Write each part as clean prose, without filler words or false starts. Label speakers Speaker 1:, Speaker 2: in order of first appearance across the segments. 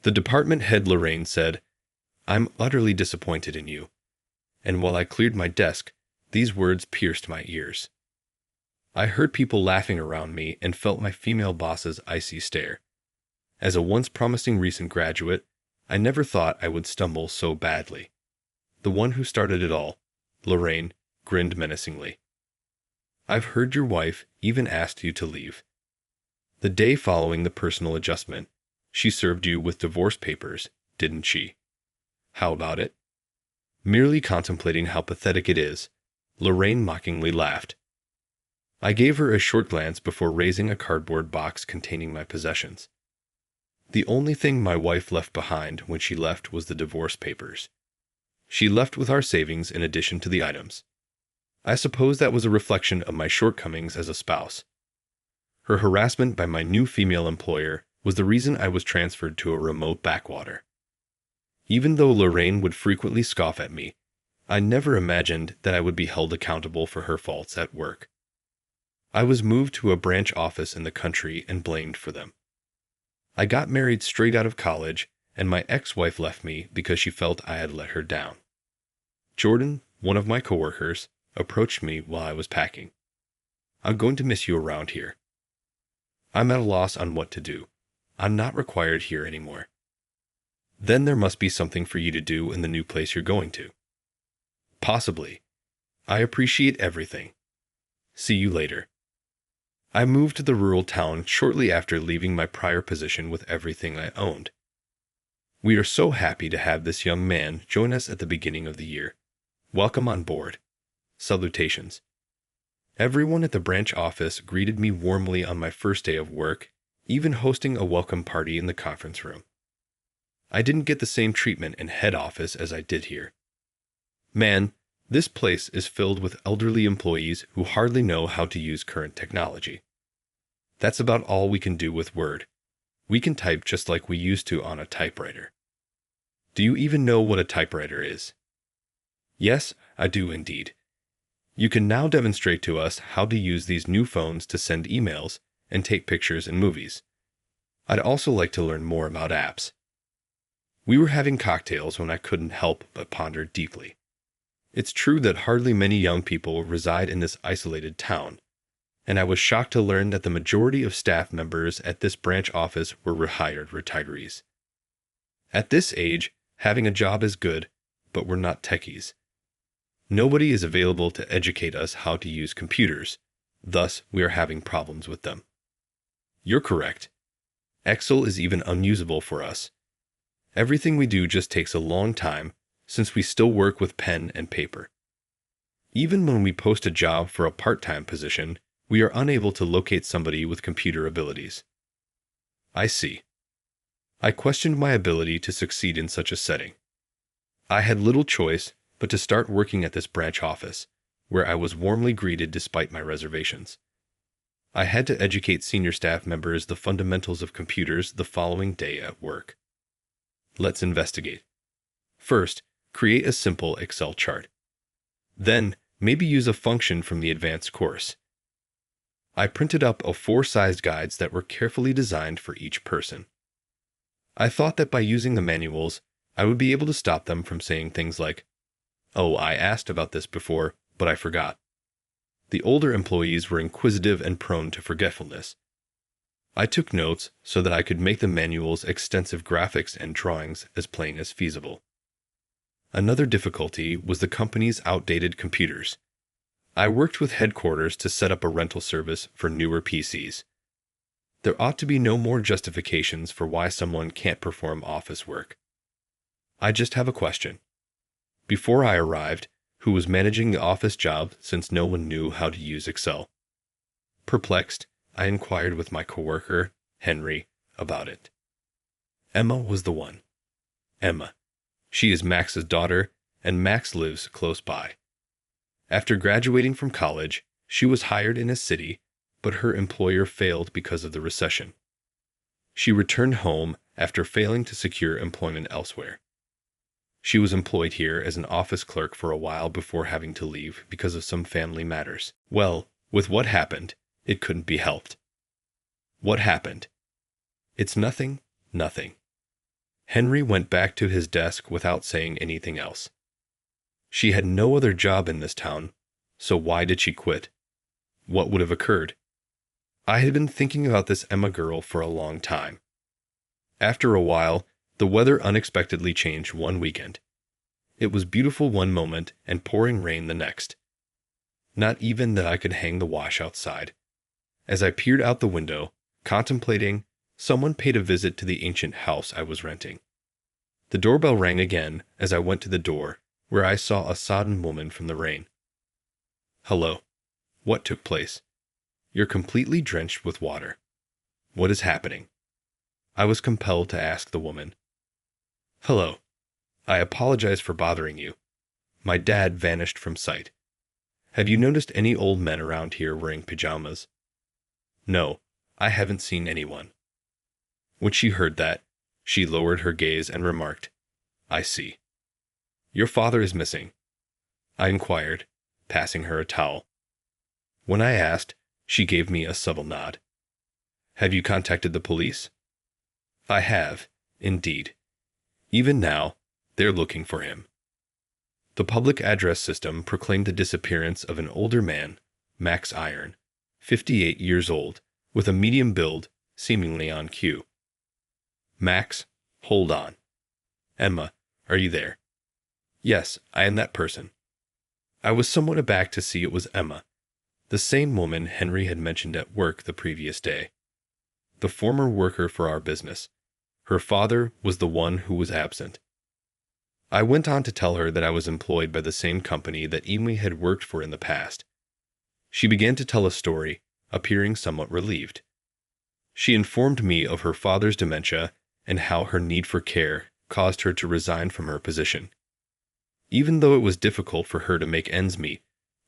Speaker 1: The department head Lorraine said, "I'm utterly disappointed in you." And while I cleared my desk, these words pierced my ears. I heard people laughing around me and felt my female boss's icy stare. As a once promising recent graduate, I never thought I would stumble so badly. The one who started it all, Lorraine, grinned menacingly. "I've heard your wife even asked you to leave." The day following the personal adjustment, she served you with divorce papers, didn't she? How about it? Merely contemplating how pathetic it is, Lorraine mockingly laughed. I gave her a short glance before raising a cardboard box containing my possessions. The only thing my wife left behind when she left was the divorce papers. She left with our savings in addition to the items. I suppose that was a reflection of my shortcomings as a spouse. Her harassment by my new female employer was the reason I was transferred to a remote backwater. Even though Lorraine would frequently scoff at me, I never imagined that I would be held accountable for her faults at work. I was moved to a branch office in the country and blamed for them. I got married straight out of college, and my ex-wife left me because she felt I had let her down. Jordan, one of my coworkers, approached me while I was packing. "I'm going to miss you around here." I'm at a loss on what to do. I'm not required here anymore. Then there must be something for you to do in the new place you're going to. Possibly. I appreciate everything. See you later. I moved to the rural town shortly after leaving my prior position with everything I owned. We are so happy to have this young man join us at the beginning of the year. Welcome on board. Salutations. Everyone at the branch office greeted me warmly on my first day of work, even hosting a welcome party in the conference room. I didn't get the same treatment in head office as I did here. Man, this place is filled with elderly employees who hardly know how to use current technology. That's about all we can do with Word. We can type just like we used to on a typewriter. Do you even know what a typewriter is? Yes, I do indeed. You can now demonstrate to us how to use these new phones to send emails and take pictures and movies. I'd also like to learn more about apps. We were having cocktails when I couldn't help but ponder deeply. It's true that hardly many young people reside in this isolated town, and I was shocked to learn that the majority of staff members at this branch office were retired retirees. At this age, having a job is good, but we're not techies. Nobody is available to educate us how to use computers, thus we are having problems with them. You're correct. Excel is even unusable for us. Everything we do just takes a long time, since we still work with pen and paper. Even when we post a job for a part-time position, we are unable to locate somebody with computer abilities. I see. I questioned my ability to succeed in such a setting. I had little choice but to start working at this branch office, where I was warmly greeted despite my reservations. I had to educate senior staff members the fundamentals of computers the following day at work. Let's investigate. First, create a simple Excel chart. Then, maybe use a function from the advanced course. I printed up 4-sized guides that were carefully designed for each person. I thought that by using the manuals, I would be able to stop them from saying things like, "Oh, I asked about this before, but I forgot." The older employees were inquisitive and prone to forgetfulness. I took notes so that I could make the manual's extensive graphics and drawings as plain as feasible. Another difficulty was the company's outdated computers. I worked with headquarters to set up a rental service for newer PCs. There ought to be no more justifications for why someone can't perform office work. I just have a question. Before I arrived, who was managing the office job since no one knew how to use Excel? Perplexed, I inquired with my coworker, Henry, about it. Emma was the one. Emma. She is Max's daughter, and Max lives close by. After graduating from college, she was hired in a city, but her employer failed because of the recession. She returned home after failing to secure employment elsewhere. She was employed here as an office clerk for a while before having to leave because of some family matters. Well, with what happened, it couldn't be helped. What happened? It's nothing, nothing. Henry went back to his desk without saying anything else. She had no other job in this town, so why did she quit? What would have occurred? I had been thinking about this Emma girl for a long time. After a while, the weather unexpectedly changed one weekend. It was beautiful one moment and pouring rain the next. Not even that I could hang the wash outside. As I peered out the window, contemplating, someone paid a visit to the ancient house I was renting. The doorbell rang again as I went to the door, where I saw a sodden woman from the rain. "Hello. What took place? You're completely drenched with water. What is happening?" I was compelled to ask the woman. "Hello. I apologize for bothering you. My dad vanished from sight. Have you noticed any old men around here wearing pajamas?" "No, I haven't seen anyone." When she heard that, she lowered her gaze and remarked, "I see. Your father is missing?" I inquired, passing her a towel. When I asked, she gave me a subtle nod. "Have you contacted the police?" "I have, indeed. Even now, they're looking for him." The public address system proclaimed the disappearance of an older man, Max Iron, 58 years old, with a medium build, seemingly on cue. "Max, hold on. Emma, are you there?" "Yes, I am that person." I was somewhat aback to see it was Emma, the same woman Henry had mentioned at work the previous day. The former worker for our business. Her father was the one who was absent. I went on to tell her that I was employed by the same company that Emily had worked for in the past. She began to tell a story, appearing somewhat relieved. She informed me of her father's dementia and how her need for care caused her to resign from her position. Even though it was difficult for her to make ends meet,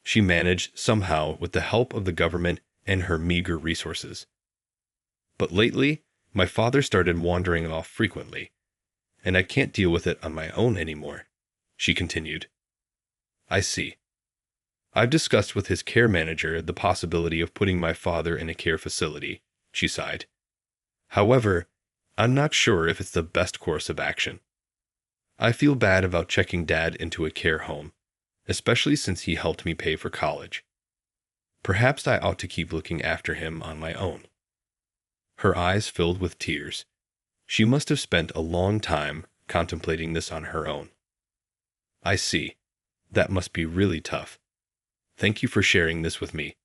Speaker 1: she managed somehow with the help of the government and her meager resources. "But lately, my father started wandering off frequently, and I can't deal with it on my own anymore," she continued. "I see. I've discussed with his care manager the possibility of putting my father in a care facility," she sighed. "However, I'm not sure if it's the best course of action. I feel bad about checking Dad into a care home, especially since he helped me pay for college. Perhaps I ought to keep looking after him on my own." Her eyes filled with tears. She must have spent a long time contemplating this on her own. "I see. That must be really tough. Thank you for sharing this with me.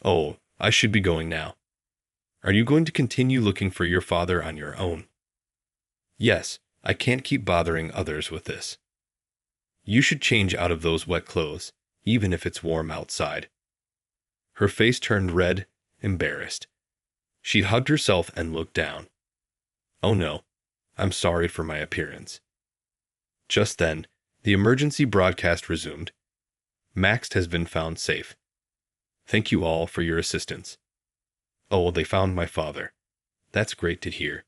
Speaker 1: Oh, I should be going now. Are you going to continue looking for your father on your own?" "Yes, I can't keep bothering others with this." "You should change out of those wet clothes, even if it's warm outside." Her face turned red, embarrassed. She hugged herself and looked down. "Oh no, I'm sorry for my appearance." Just then, the emergency broadcast resumed. "Max has been found safe. Thank you all for your assistance." "Oh, they found my father. That's great to hear."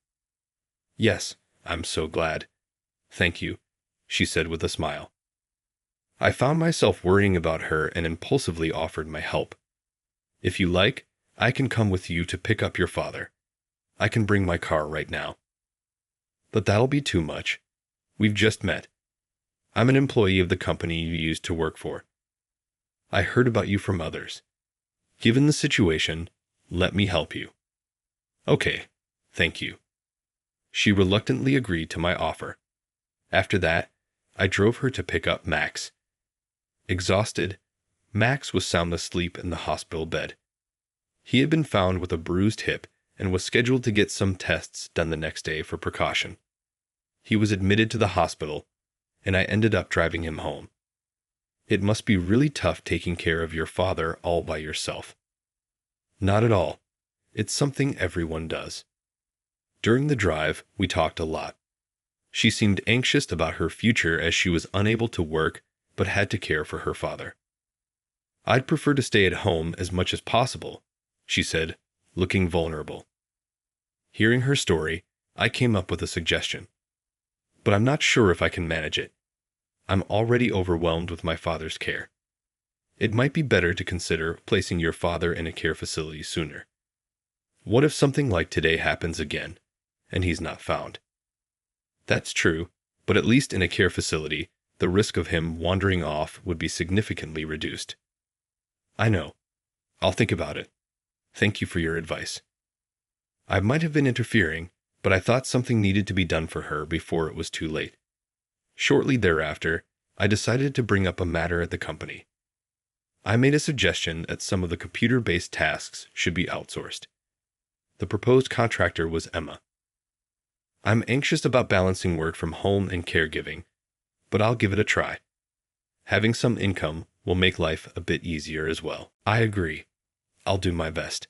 Speaker 1: "Yes, I'm so glad. Thank you," she said with a smile. I found myself worrying about her and impulsively offered my help. "If you like, I can come with you to pick up your father. I can bring my car right now." "But that'll be too much. We've just met. I'm an employee of the company you used to work for. I heard about you from others. Given the situation, let me help you." "Okay, thank you." She reluctantly agreed to my offer. After that, I drove her to pick up Max. Exhausted, Max was sound asleep in the hospital bed. He had been found with a bruised hip and was scheduled to get some tests done the next day for precaution. He was admitted to the hospital, and I ended up driving him home. It must be really tough taking care of your father all by yourself. Not at all. It's something everyone does. During the drive, we talked a lot. She seemed anxious about her future as she was unable to work but had to care for her father. "I'd prefer to stay at home as much as possible," she said, looking vulnerable. Hearing her story, I came up with a suggestion. "But I'm not sure if I can manage it. I'm already overwhelmed with my father's care. It might be better to consider placing your father in a care facility sooner. What if something like today happens again, and he's not found?" That's true, but at least in a care facility, the risk of him wandering off would be significantly reduced. I know. I'll think about it. Thank you for your advice. I might have been interfering, but I thought something needed to be done for her before it was too late. Shortly thereafter, I decided to bring up a matter at the company. I made a suggestion that some of the computer-based tasks should be outsourced. The proposed contractor was Emma. I'm anxious about balancing work from home and caregiving, but I'll give it a try. Having some income will make life a bit easier as well. I agree. I'll do my best.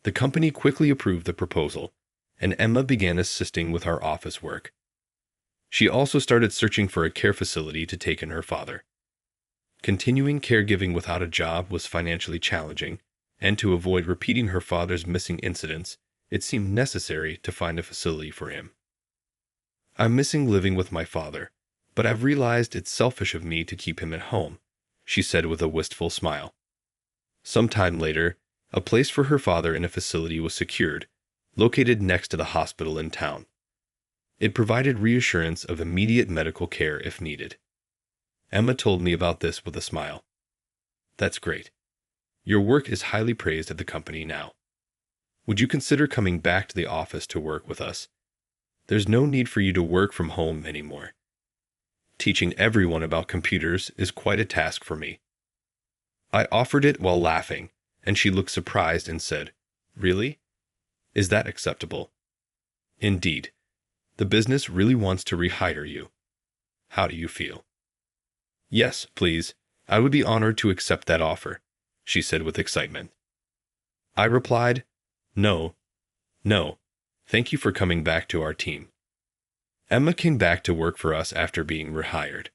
Speaker 1: The company quickly approved the proposal, and Emma began assisting with our office work. She also started searching for a care facility to take in her father. Continuing caregiving without a job was financially challenging, and to avoid repeating her father's missing incidents, it seemed necessary to find a facility for him. I'm missing living with my father, but I've realized it's selfish of me to keep him at home, she said with a wistful smile. Sometime later, a place for her father in a facility was secured, located next to the hospital in town. It provided reassurance of immediate medical care if needed. Emma told me about this with a smile. That's great. Your work is highly praised at the company now. Would you consider coming back to the office to work with us? There's no need for you to work from home anymore. Teaching everyone about computers is quite a task for me. I offered it while laughing, and she looked surprised and said, Really? Is that acceptable? Indeed. The business really wants to rehire you. How do you feel? Yes, please. I would be honored to accept that offer, she said with excitement. I replied, No. Thank you for coming back to our team. Emma came back to work for us after being rehired.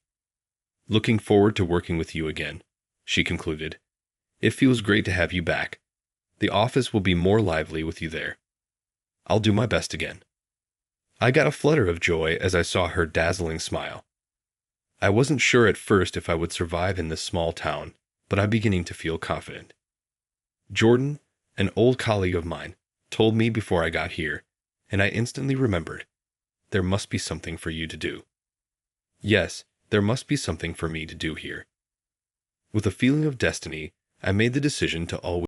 Speaker 1: Looking forward to working with you again, she concluded. It feels great to have you back. The office will be more lively with you there. I'll do my best again. I got a flutter of joy as I saw her dazzling smile. I wasn't sure at first if I would survive in this small town, but I'm beginning to feel confident. Jordan, an old colleague of mine, told me before I got here, and I instantly remembered. There must be something for you to do. Yes, there must be something for me to do here. With a feeling of destiny, I made the decision to always